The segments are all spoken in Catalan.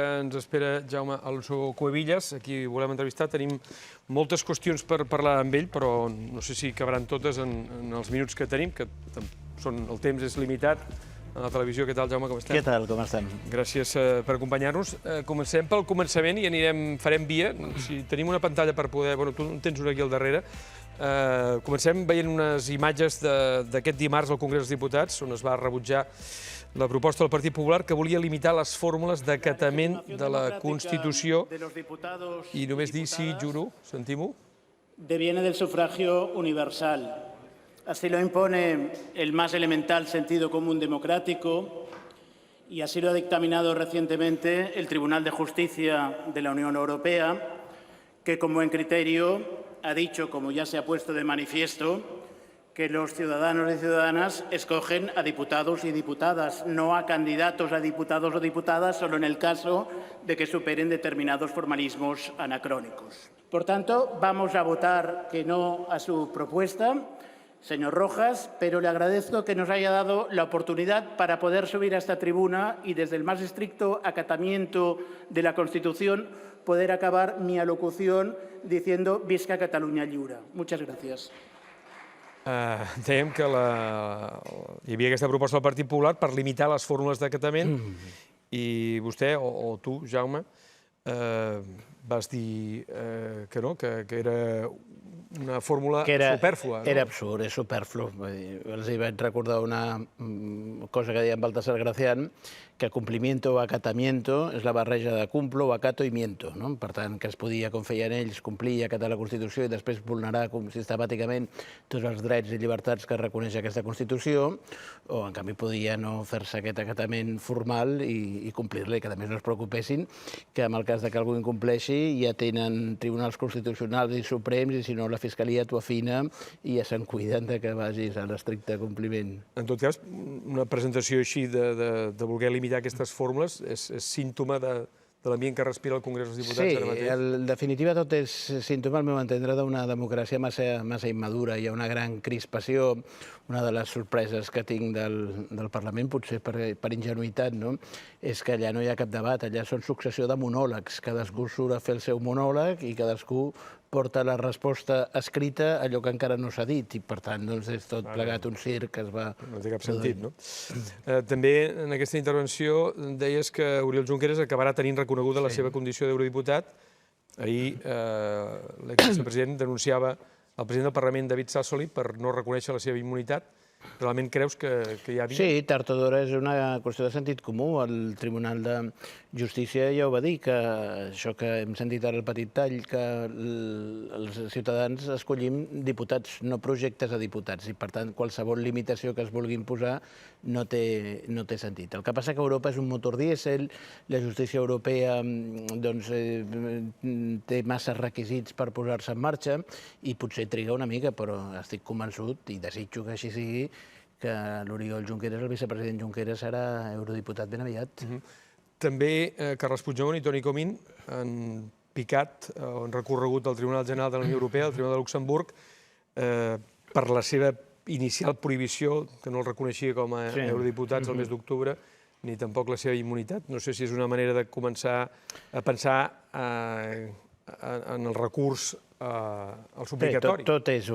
Ens espera Jaume Alonso Cuevillas, a qui volem entrevistar. Tenim moltes qüestions per parlar amb ell, però no sé si cabraran totes en els minuts que tenim, que el temps és limitat a la televisió. Què tal, Jaume, com estem? Què tal, com estem? Gràcies per acompanyar-nos. Comencem pel començament i farem via. Si tenim una pantalla per poder... Bueno, tu en tens una aquí al darrere. Comencem veient unes imatges d'aquest dimarts al Congrés dels Diputats, on es va rebutjar la proposta del Partit Popular que volia limitar les fórmules d'acatament de la Constitució i només dir sí, juro, sentim-ho. Deviene del sufragio universal. Así lo impone el más elemental sentido común democrático y así lo ha dictaminado recientemente el Tribunal de Justicia de la Unión Europea, que con buen criterio ha dicho, como ya se ha puesto de manifiesto, que los ciudadanos y ciudadanas escogen a diputados y diputadas, no a candidatos a diputados o diputadas, solo en el caso de que superen determinados formalismos anacrónicos. Por tanto, vamos a votar que no a su propuesta, señor Rojas, pero le agradezco que nos haya dado la oportunidad para poder subir a esta tribuna y desde el más estricto acatamiento de la Constitución poder acabar mi alocución diciendo «Visca Catalunya lliure». Muchas gracias. Dèiem que hi havia aquesta proposta del Partit Popular per limitar les fórmules d'acatament i vostè, o tu, Jaume, vas dir que no, que era una fórmula supèrflua. Era absurd, és superflu. Els hi vaig recordar una cosa que deia Baltasar Gracián, que cumplimiento o acatamiento és la barreja de cumplo, acato i miento. Per tant, que es podia, com feien ells, complir i acatar la Constitució i després vulnerar sistemàticament tots els drets i llibertats que reconeix aquesta Constitució, o en canvi podia no fer-se aquest acatament formal i complir-la, i que a més no es preocupessin que en el cas que algú incompleixi ja tenen tribunals constitucionals i suprems i si no la Fiscalia t'ho afina i ja se'n cuiden que vagis a l'estricte compliment. En tot cas, una presentació així de voler limitar aquestes fórmules és símptoma de l'ambient que respira el Congrés dels Diputats ara mateix? Sí, en definitiva tot és símptoma, al meu entendre, d'una democràcia massa immadura. Hi ha una gran crispació. Una de les sorpreses que tinc del Parlament, potser per ingenuïtat, és que allà no hi ha cap debat, allà són successió de monòlegs. Cadascú surt a fer el seu monòleg i cadascú porta la resposta escrita allò que encara no s'ha dit i, per tant, és tot plegat un circ que es va... No té cap sentit, no? També en aquesta intervenció deies que Oriol Junqueras acabarà tenint reconeguda la seva condició d'eurodiputat. Ahir l'exvicepresident denunciava el president del Parlament, David Sassoli, per no reconèixer la seva immunitat. Realment creus que hi havia? Sí, tard o d'hora és una qüestió de sentit comú. El Tribunal de Justícia ja ho va dir, que això que hem sentit ara el petit tall, que els ciutadans escollim diputats, no projectes a diputats, i per tant qualsevol limitació que es vulgui imposar no té sentit. El que passa que Europa és un motor dièsel, la justícia europea té massa requisits per posar-se en marxa i potser triga una mica, però estic convençut i desitjo que així sigui, que l'Oriol Junqueras, el vicepresident Junqueras, serà eurodiputat ben aviat. També Carles Puigdemont i Toni Comín han picat, han recorregut al Tribunal General de la Unió Europea, al Tribunal de Luxemburg, per la seva inicial prohibició, que no el reconeixia com a eurodiputats el mes d'octubre, ni tampoc la seva immunitat. No sé si és una manera de començar a pensar en el recurs al suplicatori. Tot és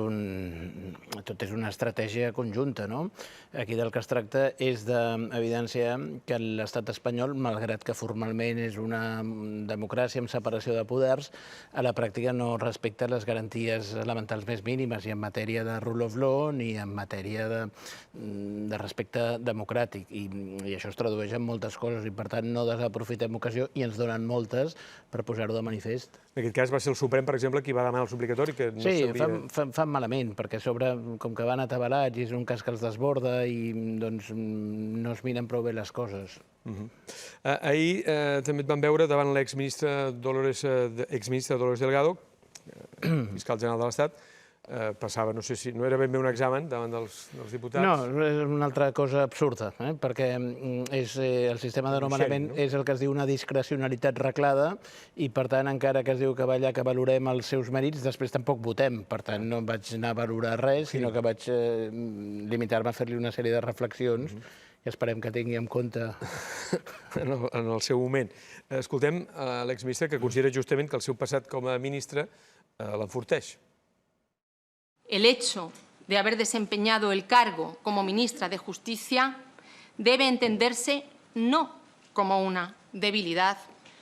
una estratègia conjunta, no? Aquí del que es tracta és d'evidenciar que l'estat espanyol, malgrat que formalment és una democràcia amb separació de poders, a la pràctica no respecta les garanties elementals més mínimes, ni en matèria de rule of law ni en matèria de respecte democràtic. I això es tradueix en moltes coses i, per tant, no desaprofitem ocasió i ens donen moltes per posar-ho de manifest. En aquest cas va ser el Suprem, per exemple, qui va demanar el suplicatori, que no s'hauria... Sí, fan malament, perquè a sobre, com que van atabalats i és un cas que els desborda i no es miren prou bé les coses. Ahir també et van veure davant l'exministra Dolores Delgado, fiscal general de l'Estat. Passava, no sé si no era ben bé un examen davant dels diputats. No, és una altra cosa absurda, perquè el sistema de nomenament és el que es diu una discrecionalitat reglada i, per tant, encara que es diu que va allà que valorem els seus mèrits, després tampoc votem. Per tant, no vaig anar a valorar res, sinó que vaig limitar-me a fer-li una sèrie de reflexions que esperem que tingui en compte... en el seu moment. Escoltem l'exministre que considera justament que el seu passat com a ministre l'enforteix. El hecho de haber desempeñado el cargo como ministra de Justicia debe entenderse no como una debilidad,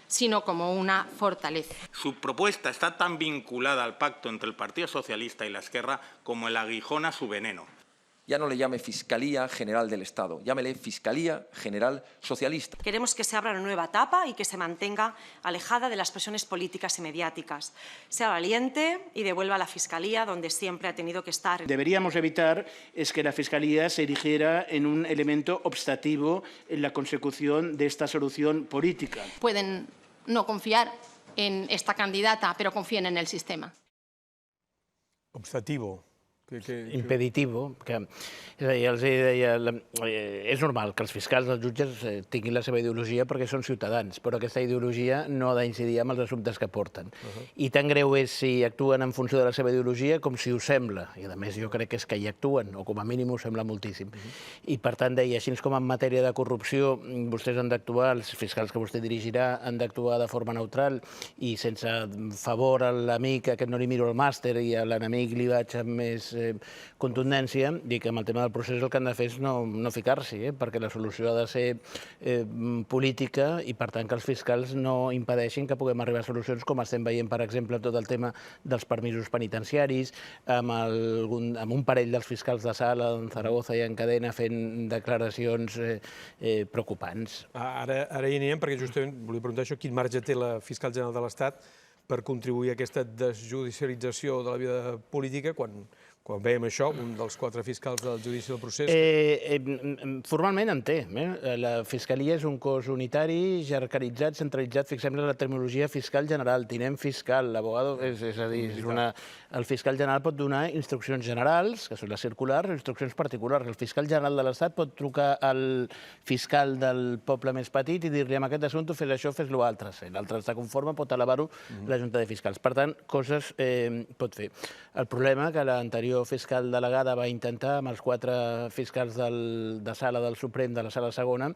sino como una fortaleza. Su propuesta está tan vinculada al pacto entre el Partido Socialista y la Esquerra como el aguijón a su veneno. Ya no le llame Fiscalía General del Estado, llámele Fiscalía General Socialista. Queremos que se abra una nueva etapa y que se mantenga alejada de las presiones políticas y mediáticas. Sea valiente y devuelva a la Fiscalía donde siempre ha tenido que estar. Deberíamos evitar es que la Fiscalía se erigiera en un elemento obstativo en la consecución de esta solución política. Pueden no confiar en esta candidata, pero confíen en el sistema. Obstativo. Impeditivo, que és a dir, els deia, és normal que els fiscals, els jutges tinguin la seva ideologia perquè són ciutadans, però aquesta ideologia no ha d'incidir en els assumptes que porten. I tan greu és si actuen en funció de la seva ideologia com si ho sembla, i a més jo crec que és que hi actuen, o com a mínim ho sembla moltíssim. I per tant deia, així com en matèria de corrupció vostès han d'actuar, els fiscals que vostè dirigirà han d'actuar de forma neutral i sense favor a l'amic, a aquest no li miro el màster i a l'enemic li vaig amb més contundència, dic que amb el tema del procés el que han de fer és no ficar-s'hi, perquè la solució ha de ser política i per tant que els fiscals no impedeixin que puguem arribar a solucions com estem veient, per exemple, tot el tema dels permisos penitenciaris, amb un parell dels fiscals de sala en Zaragoza i en cadena fent declaracions preocupants. Ara hi anirem perquè justament volia preguntar això, quin marge té la fiscal general de l'Estat per contribuir a aquesta desjudicialització de la vida política quan veiem això, un dels 4 fiscals del judici del procés? Formalment en té. La Fiscalia és un cos unitari, jerarquitzat, centralitzat. Fixem-nos en la terminologia fiscal general, tinent fiscal, l'abogado, és a dir, el fiscal general pot donar instruccions generals, que són les circulars, o instruccions particulars. El fiscal general de l'Estat pot trucar al fiscal del poble més petit i dir-li, amb aquest assumpte fes això, fes l'altre. Si l'altre està conforme, pot elevar-ho la Junta de Fiscals. Per tant, coses pot fer. El problema que l'anterior fiscal delegada va intentar amb els 4 fiscals de sala del Suprem, de la sala segona,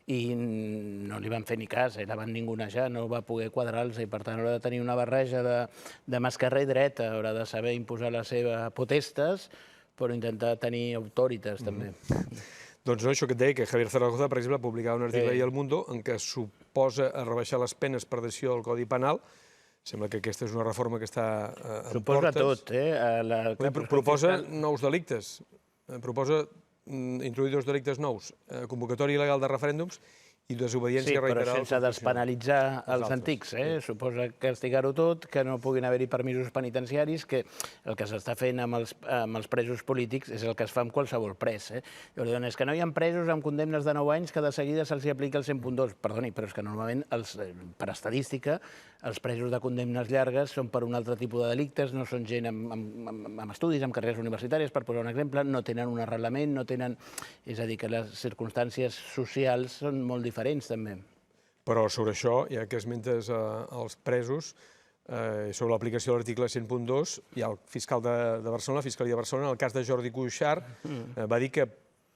i no li van fer ni cas, la van ningunejar, no va poder quadrar-los i per tant haurà de tenir una barreja de mà esquerra i dreta, haurà de saber imposar la seva potestas, però intentar tenir autoritas també. Doncs no, això que et deia, que Javier Zaragoza, per exemple, publicava un article ahir al Mundo en què suposa rebaixar les penes per decisió del Codi Penal. Sembla que aquesta és una reforma que està en portes. Suposa tot. Proposa nous delictes. Proposa introduir 2 delictes nous. Convocatòria il·legal de referèndums i desobediència reiterada. Sí, però sense despenalitzar els antics. Suposa castigar-ho tot, que no puguin haver-hi permisos penitenciaris, que el que s'està fent amb els presos polítics és el que es fa amb qualsevol pres. És que no hi ha presos amb condemnes de 9 anys que de seguida se'ls aplica el 100.2. Perdoni, però és que normalment, per estadística, els presos de condemnes llargues són per un altre tipus de delictes, no són gent amb estudis, amb carreres universitàries, per posar un exemple, no tenen un arrelament, no tenen... És a dir, que les circumstàncies socials són molt diferents, també. Però sobre això, ja que esmentes els presos, sobre l'aplicació de l'article 100.2, hi ha el fiscal de Barcelona, la Fiscalia de Barcelona, en el cas de Jordi Cuixart, va dir que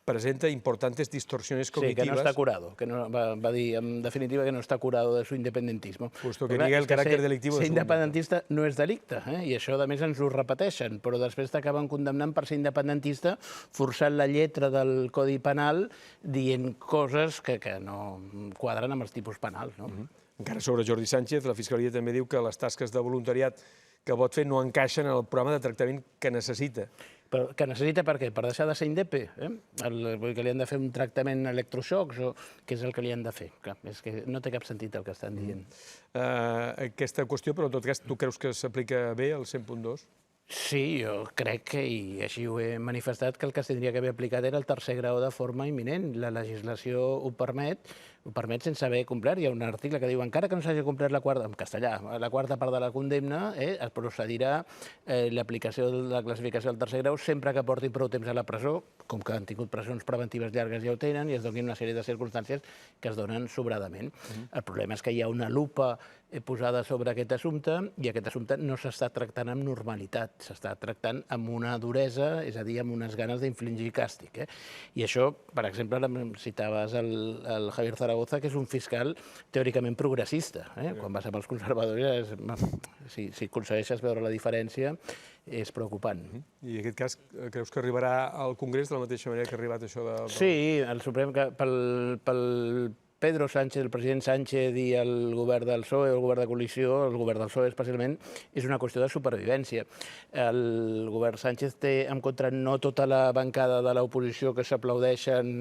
presenta importantes distorsiones cognitivas. Sí, que no está curado, que va dir en definitiva que no está curado de su independentismo. Puesto que niega el caràcter delictiu. Ser independentista no és delicte, i això a més ens ho repeteixen, però després t'acaben condemnant per ser independentista forçant la lletra del Codi Penal dient coses que no quadren amb els tipus penals. Encara sobre Jordi Sánchez, la Fiscalia també diu que les tasques de voluntariat que pot fer no encaixen en el programa de tractament que necessita. Però que necessita per què? Per deixar de ser indepe? Vull que li han de fer un tractament electroxocs o què és el que li han de fer? És que no té cap sentit el que estan dient. Aquesta qüestió, però en tot cas, tu creus que s'aplica bé el 100.2? Sí, jo crec que, i així ho he manifestat, que el que s'hauria d'haver aplicat era el tercer grau de forma imminent. La legislació ho permet, ho permet sense haver complert. Hi ha un article que diu encara que no s'hagi complert la quarta, en castellà, la quarta part de la condemna, es procedirà l'aplicació de la classificació del tercer grau sempre que porti prou temps a la presó, com que han tingut presons preventives llargues ja ho tenen, i es donin una sèrie de circumstàncies que es donen sobradament. El problema és que hi ha una lupa posada sobre aquest assumpte i aquest assumpte no s'està tractant amb normalitat, s'està tractant amb una duresa, és a dir, amb unes ganes d'infligir càstig. I això, per exemple, citaves el Javier Zaragoza, que és un fiscal teòricament progressista. Quan vas amb els conservadors, si aconsegueixes veure la diferència, és preocupant. I en aquest cas, creus que arribarà al Congrés de la mateixa manera que ha arribat això de... Sí, el Suprem, pel Pedro Sánchez, el president Sánchez i el govern del PSOE, el govern de coalició, el govern del PSOE especialment, és una qüestió de supervivència. El govern Sánchez té en contra no tota la bancada de l'oposició que s'aplaudeixen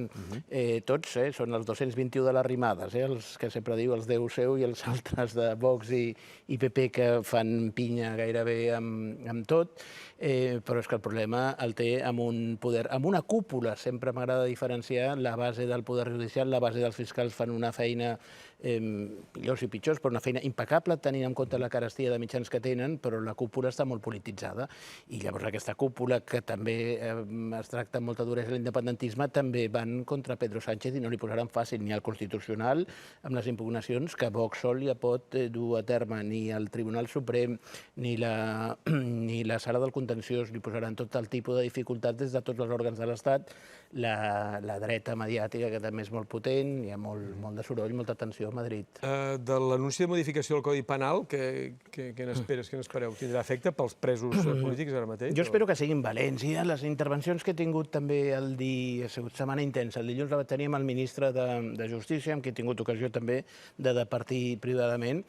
tots, són els 221 de les rimades, els que sempre diu els Déu seu i els altres de Vox i PP que fan pinya gairebé amb tot, però és que el problema el té amb un poder, amb una cúpula. Sempre m'agrada diferenciar la base del poder judicial, la base dels fiscals fan una feina, millors i pitjors, però una feina impecable, tenint en compte la carestia de mitjans que tenen, però la cúpula està molt polititzada. I llavors aquesta cúpula, que també es tracta amb molta duresa l'independentisme, també van contra Pedro Sánchez i no li posaran fàcil ni al Constitucional, amb les impugnacions que Vox sol ja pot dur a terme, ni el Tribunal Suprem, ni la Sala del Contenciós li posaran tot el tipus de dificultats des de tots els òrgans de l'Estat. La dreta mediàtica, que també és molt potent, hi ha molt de soroll, molta tensió a Madrid. De l'anunci de modificació del Codi Penal, què n'esperes? Què n'espereu? Tindrà efecte pels presos polítics ara mateix? Jo espero que siguin valents. I les intervencions que he tingut també el dia, ha sigut setmana intensa. El dilluns la vaig tenir amb el ministre de Justícia, amb qui he tingut ocasió també de departir privadament.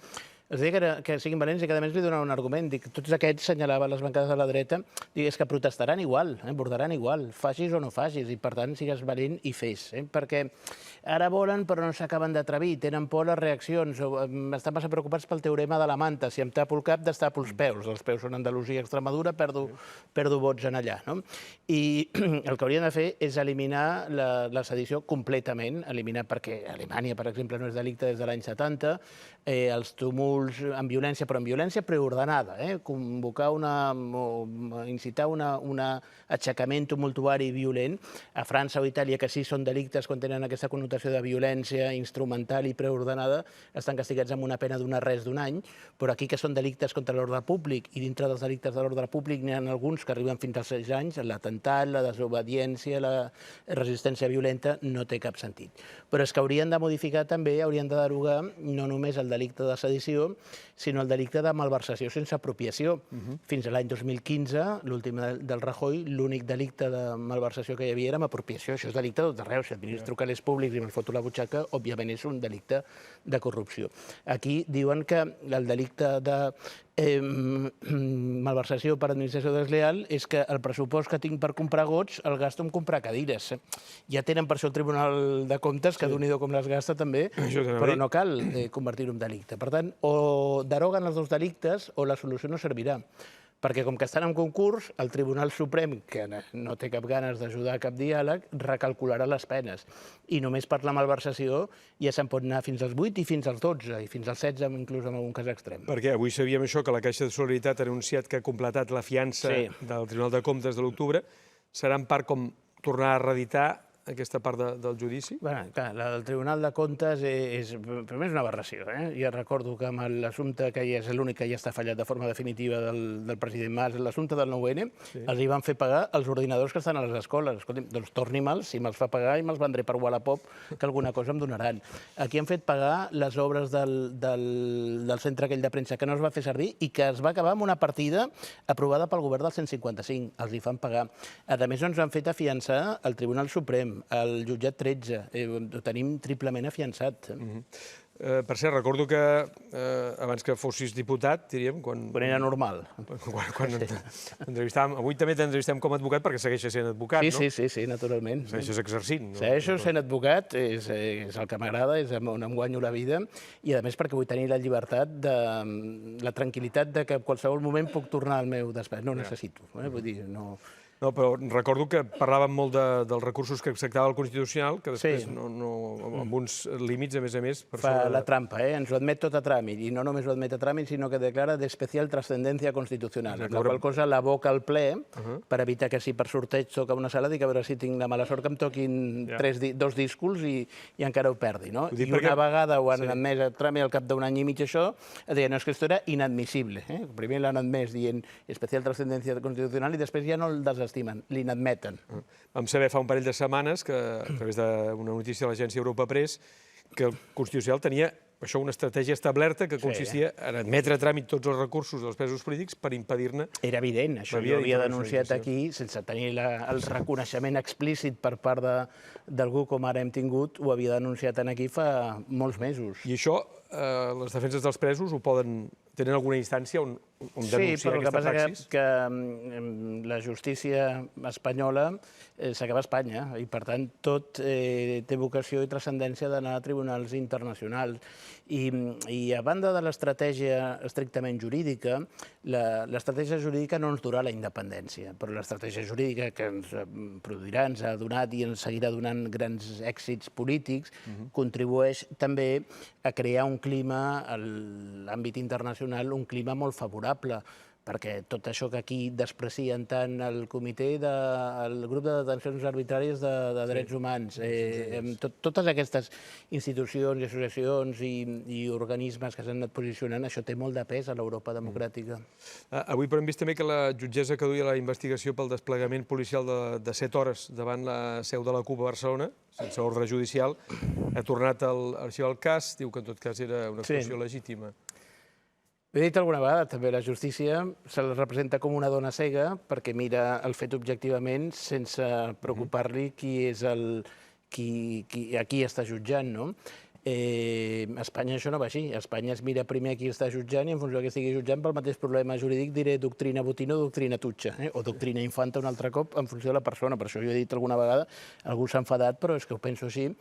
Els deia que siguin valents i que a més li donava un argument. Dic, tots aquests, assenyalaven les bancades de la dreta, és que protestaran igual, bordaran igual, facis o no facis, i per tant sigues valent i fes. Perquè ara volen però no s'acaben d'atrevir, tenen por a les reaccions, estan massa preocupats pel teorema de la manta, si em tapo el cap, destapo els peus són Andalusia i Extremadura, perdo vots en allà. I el que haurien de fer és eliminar la sedició completament, eliminar perquè Alemanya, per exemple, no és delicte des de l'any 70, els tumults amb violència, però amb violència preordenada, convocar incitar un aixecament tumultuari violent. A França o Itàlia, que sí són delictes quan tenen aquesta connotació de violència instrumental i preordenada, estan castigats amb una pena d'un arrest d'un any, però aquí que són delictes contra l'ordre públic, i dintre dels delictes de l'ordre públic n'hi ha alguns que arriben fins als 6 anys, l'atemptat, la desobediència, la resistència violenta, no té cap sentit. Però és que haurien de modificar també, haurien de derogar no només el delicte de sedició, sinó el delicte de malversació sense apropiació. Fins a l'any 2015, l'últim del Rajoy, l'únic delicte de malversació que hi havia era amb apropiació. Això és delicte de tot arreu. Si administro calés públics i me'l foto a la butxaca, òbviament és un delicte de corrupció. Aquí diuen que el delicte de malversació per administració desleal és que el pressupost que tinc per comprar gots el gasto en comprar cadires. Ja tenen per això el Tribunal de Comptes, que Déu-n'hi-do com les gasta també, però no cal convertir-ho en delicte. Per tant, o deroguen els dos delictes o la solució no servirà. Perquè com que estan en concurs, el Tribunal Suprem, que no té cap ganes d'ajudar a cap diàleg, recalcularà les penes. I només per la malversació ja se'n pot anar fins als 8 i fins als 12, i fins als 16, inclús en algun cas extrem. Perquè avui sabíem això, que la Caixa de Solidaritat ha anunciat que ha completat la fiança del Tribunal de Comptes de l'octubre. Serà en part com tornar a reeditar aquesta part del judici? Clar, la del Tribunal de Comptes primer és una aberració. Ja recordo que amb l'assumpte que és l'únic que ja està fallat de forma definitiva del president Mas, l'assumpte del 9N, els hi van fer pagar els ordinadors que estan a les escoles. Escolti'm, doncs torni-me'ls, si me'ls fa pagar i me'ls vendré per Wallapop, que alguna cosa em donaran. Aquí han fet pagar les obres del centre aquell de premsa que no es va fer servir i que es va acabar amb una partida aprovada pel govern del 155. Els hi fan pagar. A més, ens han fet afiançar el Tribunal Suprem, el jutjat 13, ho tenim triplement afiançat. Per cert, recordo que abans que fossis diputat, diríem, quan era normal. Quan entrevistàvem, avui també t'entrevistem com a advocat perquè segueixes sent advocat, no? Sí, naturalment. Segueixes exercint. Segueixo sent advocat, és el que m'agrada, és on em guanyo la vida, i a més perquè vull tenir la llibertat, la tranquil·litat de que en qualsevol moment puc tornar al meu despatx. No ho necessito, vull dir, no... No, però recordo que parlàvem molt dels recursos que acceptava el Constitucional, que després, amb uns límits, a més, per Fa sobre... la trampa, ens ho admet tot a tràmit, i no només ho admet a tràmit, sinó que declara d'especial trascendència constitucional, la qual cosa l'aboca al ple per evitar que si per sorteig toca una sala, dic a veure si tinc la mala sort que em toquin dos díscols i encara ho perdi, no? I una vegada ho han admès a tràmit al cap d'un any i mig això, deien, no, és que esto era inadmissible. Primer l'han admès dient especial trascendència constitucional i després ja no el desestimen, l'inadmeten. Vam saber fa un parell de setmanes, que a través d'una notícia de l'agència Europa Press, que el Constitucional tenia això una estratègia establerta que consistia en admetre a tràmit tots els recursos dels presos polítics per impedir-ne... Era evident, això jo havia denunciat aquí, sense tenir el reconeixement explícit per part d'algú com ara hem tingut, ho havia denunciat aquí fa molts mesos. I això, les defenses dels presos ho poden... Tenen alguna instància on denunciar aquesta praxis? Sí, però el que passa que la justícia espanyola s'acaba a Espanya i, per tant, tot té vocació i transcendència d'anar a tribunals internacionals. I a banda de l'estratègia estrictament jurídica, l'estratègia jurídica no ens durà la independència, però l'estratègia jurídica que ens produirà, ens ha donat i ens seguirà donant grans èxits polítics, contribueix també a crear un clima a l'àmbit internacional, un clima molt favorable, perquè tot això que aquí desprecien tant el comitè del grup de detencions arbitràries de drets humans, totes aquestes institucions i associacions i organismes que s'han anat posicionant, això té molt de pes a l'Europa democràtica. Avui però hem vist també que la jutgessa que duia la investigació pel desplegament policial de 7 hores davant la seu de la CUP a Barcelona, sense ordre judicial, ha tornat a arxivar el cas, diu que en tot cas era una actuació legítima. Ho he dit alguna vegada, també la justícia se la representa com una dona cega perquè mira el fet objectivament sense preocupar-li qui és a qui està jutjant, no? A Espanya això no va així. A Espanya es mira primer qui està jutjant i en funció de qui estigui jutjant pel mateix problema jurídic diré doctrina Botín o doctrina Tutxa, o doctrina Infanta un altre cop en funció de la persona. Per això jo he dit alguna vegada, algú s'ha enfadat, però és que ho penso així,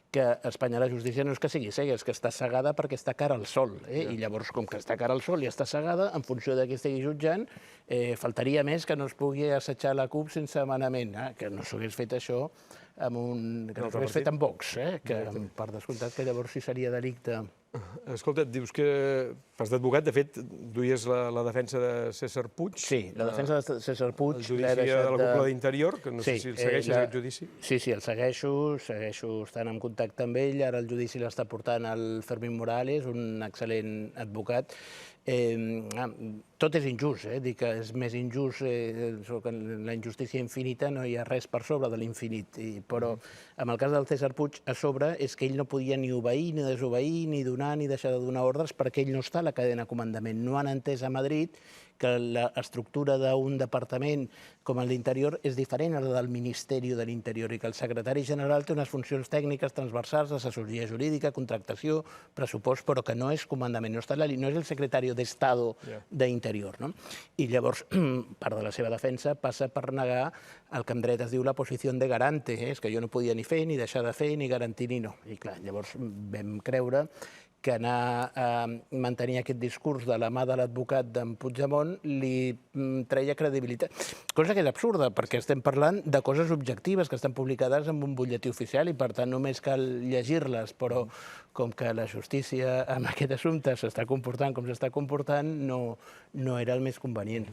que a Espanya la justícia no és que sigui cega, és que està cegada perquè està cara al sol. I llavors, com que està cara al sol i està cegada, en funció de qui estigui jutjant, faltaria més que no es pugui assetjar la CUP sense manament, que no s'hagués fet això que no s'hagués fet amb Vox, que per descomptat que llavors sí seria delicte. Escolta, dius que fas d'advocat, de fet, duies la defensa de César Puig. Sí, la defensa de César Puig. El judici de la cúpula d'Interior, que no sé si el segueixes, aquest judici. Sí, el segueixo estant en contacte amb ell. Ara el judici l'està portant el Fermín Morales, un excel·lent advocat. Tot és injust, dir que és més injust, la injustícia infinita no hi ha res per sobre de l'infinit, però en el cas del César Puig a sobre és que ell no podia ni obeir, ni desobeir, ni donar, ni deixar de donar ordres perquè ell no està a la cadena de comandament. No han entès a Madrid que l'estructura d'un departament com el d'Interior és diferent a la del Ministeri de l'Interior i que el secretari general té unes funcions tècniques transversals d'assessoria jurídica, contractació, pressupost, però que no és comandament, no és el secretari d'Estado d'Interior. I llavors, part de la seva defensa passa per negar el que en dret es diu la posició de garante, és que jo no podia ni fer, ni deixar de fer, ni garantir, ni no. I clar, llavors vam creure que anar a mantenir aquest discurs de la mà de l'advocat d'en Puigdemont li treia credibilitat. Cosa que és absurda, perquè estem parlant de coses objectives que estan publicades en un butlletí oficial i, per tant, només cal llegir-les, però com que la justícia en aquest assumpte s'està comportant com s'està comportant, no era el més convenient.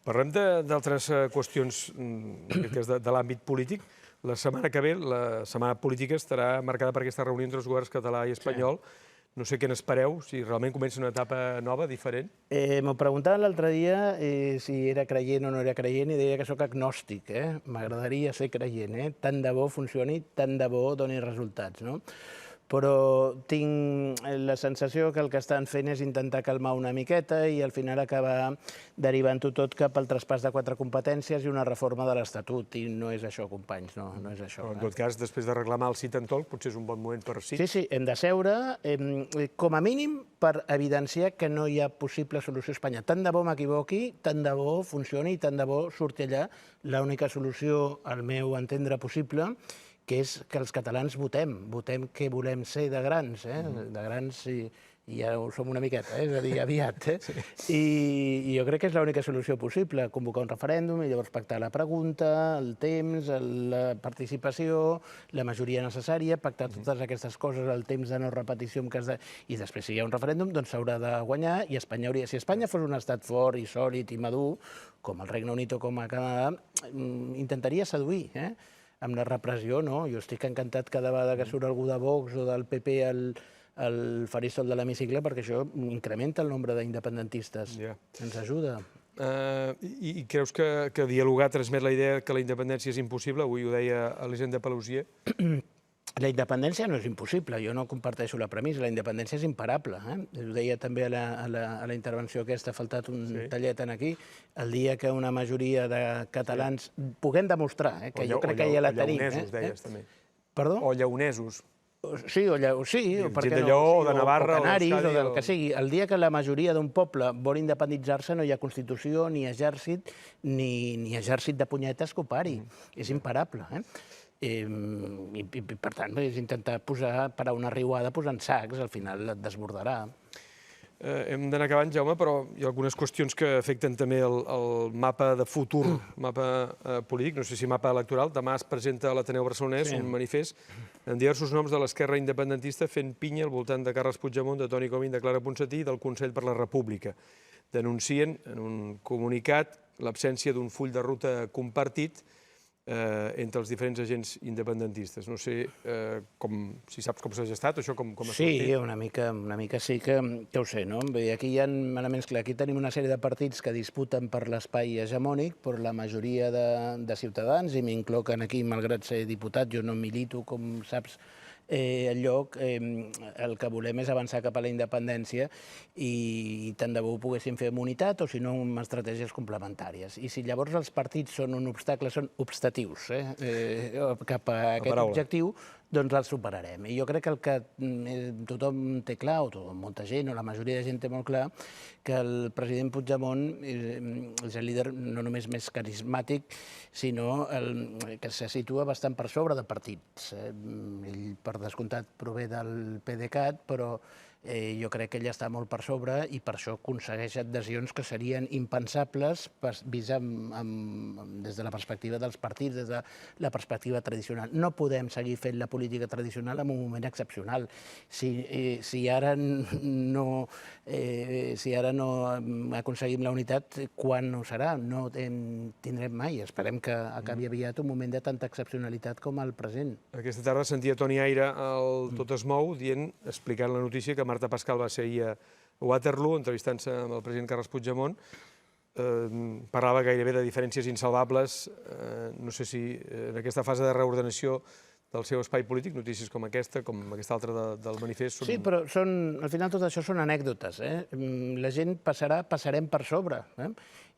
Parlem d'altres qüestions de l'àmbit polític. La setmana que ve, la setmana política, estarà marcada per aquesta reunió entre els governs català i espanyol. No sé què n'espereu, si realment comença una etapa nova, diferent. M'ho preguntaven l'altre dia si era creient o no era creient i deia que sóc agnòstic. M'agradaria ser creient. Tant de bo funcioni, tant de bo doni resultats. Però tinc la sensació que el que estan fent és intentar calmar una miqueta i al final acabar derivant-ho tot cap al traspàs de 4 competències i una reforma de l'Estatut. I no és això, companys, no és això. Però en tot cas, després de reclamar el sit and talk, potser és un bon moment per sit. Sí, hem de seure, com a mínim, per evidenciar que no hi ha possible solució a Espanya. Tant de bo m'equivoqui, tant de bo funcioni i tant de bo surti allà l'única solució, al meu entendre possible, que és que els catalans votem què volem ser de grans. De grans i ja ho som una miqueta, és a dir, aviat. I jo crec que és l'única solució possible, convocar un referèndum i llavors pactar la pregunta, el temps, la participació, la majoria necessària, pactar totes aquestes coses, el temps de no repetició en cas de... I després, si hi ha un referèndum, doncs s'haurà de guanyar i Espanya hauria... Si Espanya fos un estat fort i sòlid i madur, com el Regne Unit o com a Canadà, intentaria seduir, amb la repressió, no? Jo estic encantat cada vegada que surt algú de Vox o del PP al faristol de l'hemicicle, perquè això incrementa el nombre d'independentistes. Ens ajuda. I creus que dialogar transmet la idea que la independència és impossible? Avui ho deia Elisenda Paluzie. La independència no és impossible, jo no comparteixo la premissa, la independència és imparable. Ho deia també a la intervenció aquesta, ha faltat un tallet aquí, el dia que una majoria de catalans puguem demostrar, que jo crec que ja la tenim. O lleonesos, deies, també. Perdó? O lleonesos. Sí, o per què de no? Lleó, o de Navarra, o Canaris, o o del que sigui. El dia que la majoria d'un poble vol independitzar-se no hi ha Constitució, ni exèrcit, ni exèrcit de punyetes que ho pari. És imparable. I per tant, és intentar parar una riuada posant sacs, al final et desbordarà. Hem d'anar acabant, Jaume, però hi ha algunes qüestions que afecten també el mapa de futur, mapa polític, no sé si mapa electoral. Demà es presenta a l'Ateneu Barcelonès un manifest amb diversos noms de l'esquerra independentista fent pinya al voltant de Carles Puigdemont, de Toni Comín, de Clara Ponsatí i del Consell per la República. Denuncien en un comunicat l'absència d'un full de ruta compartit entre els diferents agents independentistes. No sé si saps com s'ha gestat, això com ha sortit. Sí, una mica sí que ho sé, no? Aquí hi ha elements clars. Aquí tenim una sèrie de partits que disputen per l'espai hegemònic, per la majoria de ciutadans, i m'incloquen aquí, malgrat ser diputat, jo no milito, com saps, el lloc, el que volem és avançar cap a la independència i tant de bo ho poguéssim fer amb unitat o si no amb estratègies complementàries. I si llavors els partits són un obstacle, són obstatius cap a aquest objectiu, doncs els superarem. I jo crec que el que tothom té clar, o molta gent, o la majoria de gent té molt clar, que el president Puigdemont és el líder no només més carismàtic, sinó que se situa bastant per sobre de partits. Ell, per descomptat, prové del PDeCAT, però jo crec que ell està molt per sobre i per això aconsegueix adhesions que serien impensables vist des de la perspectiva dels partits, des de la perspectiva tradicional. No podem seguir fent la política tradicional en un moment excepcional. Si ara no aconseguim la unitat, quan ho serà? No tindrem mai. Esperem que acabi aviat un moment de tanta excepcionalitat com el present. Aquesta tarda sentia Toni Aire al Tot es mou explicant la notícia que Marta Pascal va ser ahir a Waterloo, entrevistant-se amb el president Carles Puigdemont. Parlava gairebé de diferències insalvables. No sé si en aquesta fase de reordenació del seu espai polític, notícies com aquesta altra del manifest... Sí, però al final tot això són anècdotes. La gent passarem per sobre.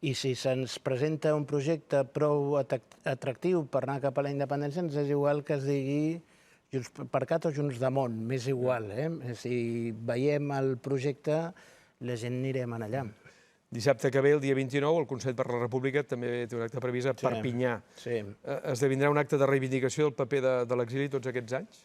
I si se'ns presenta un projecte prou atractiu per anar cap a la independència, ens és igual que es digui Junts per Cat o Junts Damunt, m'és igual. Si veiem el projecte, la gent anirem allà. Dissabte que ve, el dia 29, el Consell per la República també té un acte previst a Perpinyà. Esdevindrà un acte de reivindicació del paper de l'exili tots aquests anys?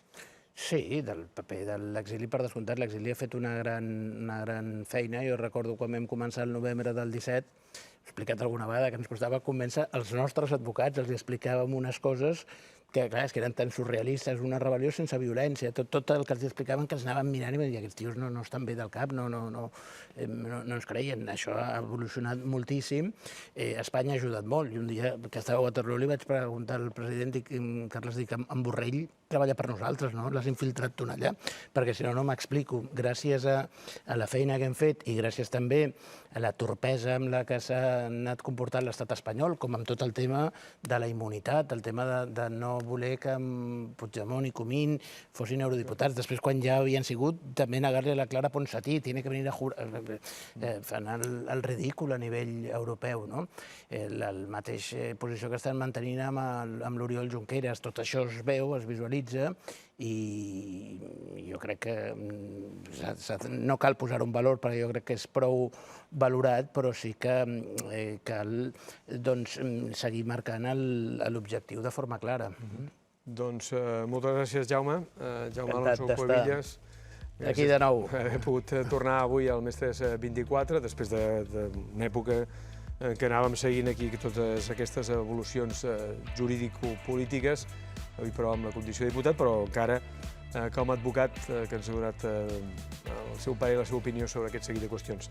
Sí, del paper de l'exili, per descomptat. L'exili ha fet una gran feina. Jo recordo quan vam començar el novembre del 17, he explicat alguna vegada que ens costava convèncer els nostres advocats, els explicàvem unes coses que, clar, que eren tan surrealistes, una rebel·lió sense violència, tot el que els explicaven que els anaven mirant i van dir aquests tios no estan bé del cap, no ens creien. Això ha evolucionat moltíssim. Espanya ha ajudat molt. I un dia que estava a Waterloo li vaig preguntar al president Carles, dic, en Borrell treballa per nosaltres, no? L'has infiltrat tu allà, perquè si no, no m'explico. Gràcies a la feina que hem fet i gràcies també a la torpesa amb la que s'ha anat comportant l'estat espanyol, com amb tot el tema de la immunitat, el tema de no voler que Puigdemont i Comín fossin eurodiputats. Després, quan ja havien sigut, també negar-li a la Clara Ponsatí, tiene que venir a jurar... Fan el ridícul a nivell europeu, no? La mateixa posició que estan mantenint amb l'Oriol Junqueras. Tot això es veu, es visualitza, i jo crec que no cal posar un valor perquè jo crec que és prou valorat, però sí que cal seguir marcant l'objectiu de forma clara. Doncs moltes gràcies, Jaume. Jaume Alonso Cuevillas, Aquí de nou. He pogut tornar avui al Mestres 24, després d'una època en què anàvem seguint aquí totes aquestes evolucions jurídico-polítiques, avui però amb la condició de diputat, però encara com a advocat que ens ha donat el seu parer i la seva opinió sobre aquest seguit de qüestions.